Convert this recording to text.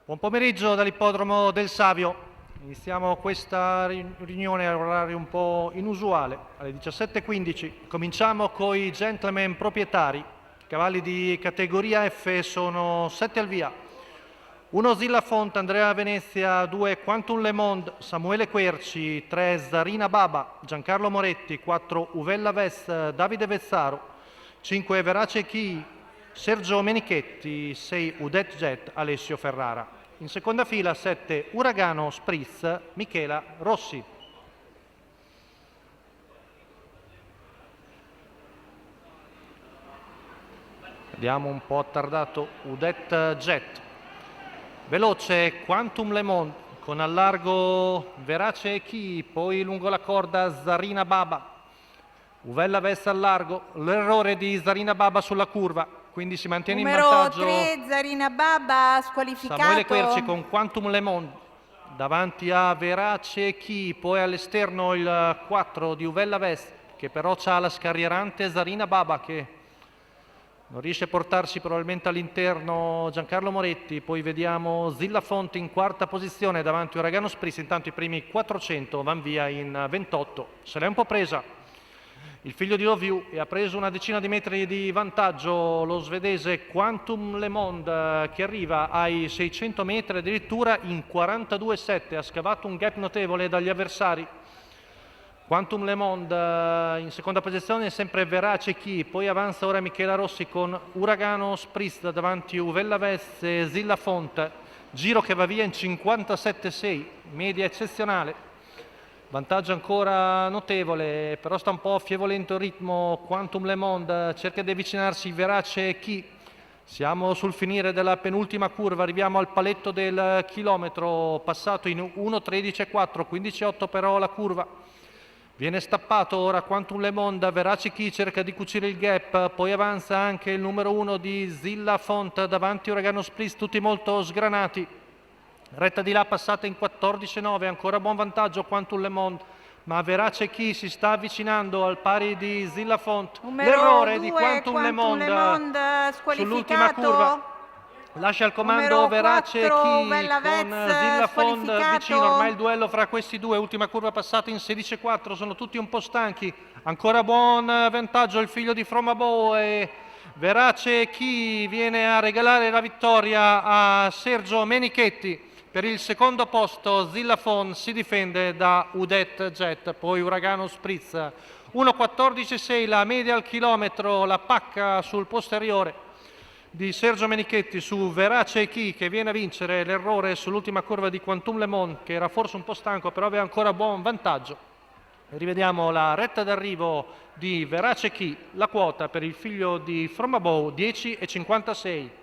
Buon pomeriggio dall'ippodromo del Savio. Iniziamo questa riunione a orario un po' inusuale. Alle 17:15 cominciamo con i gentleman proprietari. I cavalli di categoria F sono 7 al via. 1 Zilla Font, Andrea Venezia, 2 Quantum Le Monde, Samuele Querci, 3 Zarina Baba, Giancarlo Moretti, 4 Uvella Ves, Davide Vezzaro, 5 Verace Chi, Sergio Menichetti, 6 Udet Jet, Alessio Ferrara. In seconda fila 7 Uragano Spritz, Michela Rossi. Vediamo un po' attardato Udet Jet. Veloce Quantum Le Monde con al largo Verace Chi, poi lungo la corda Zarina Baba. Uvella Vessa al largo, l'errore di Zarina Baba sulla curva, quindi si mantiene in vantaggio. Numero 3 Zarina Baba squalificato. Samuele Querci con Quantum Le Monde davanti a Verace Chi, poi all'esterno il 4 di Uvella Vessa, che però ha la scarrierante Zarina Baba che non riesce a portarsi probabilmente all'interno Giancarlo Moretti. Poi vediamo Zilla Font in quarta posizione davanti a Uragano Spritz. Intanto i primi 400 vanno via in 28. Se l'è un po' presa il figlio di Loviu e ha preso una decina di metri di vantaggio lo svedese Quantum Le Monde, che arriva ai 600 metri addirittura in 42,7. Ha scavato un gap notevole dagli avversari. Quantum Le Monde in seconda posizione, sempre Verace Chi, poi avanza ora Michela Rossi con Uragano Spritz davanti Uvella Vess e Zilla Font, giro che va via in 57,6, media eccezionale. Vantaggio ancora notevole, però sta un po' affievolento il ritmo. Quantum Le Monde cerca di avvicinarsi Verace Chi. Siamo sul finire della penultima curva, arriviamo al paletto del chilometro, passato in 1:13,4, 15,8 però la curva. Viene stappato ora Quantum Le Monde, Verace Chi cerca di cucire il gap, poi avanza anche il numero 1 di Zilla Font davanti Uragano Spritz, tutti molto sgranati. Retta di là passata in 14,9, ancora buon vantaggio Quantum Le Monde, ma Verace Chi si sta avvicinando al pari di Zilla Font. L'errore di Quantum Le Monde sull'ultima curva. Lascia il comando Verace Chi con Zilla Font vicino, ormai il duello fra questi due, ultima curva passata in 16,4, sono tutti un po' stanchi. Ancora buon vantaggio il figlio di Fromabo e Verace Chi viene a regalare la vittoria a Sergio Menichetti. Per il secondo posto Zilla Font si difende da Udet Jet, poi Uragano Spritz. 1:14,6 la media al chilometro, la pacca sul posteriore di Sergio Menichetti su Verace Chi, che viene a vincere. L'errore sull'ultima curva di Quantum Le Monde, che era forse un po' stanco però aveva ancora buon vantaggio. Rivediamo la retta d'arrivo di Verace Chi, la quota per il figlio di Fromabo 10,56.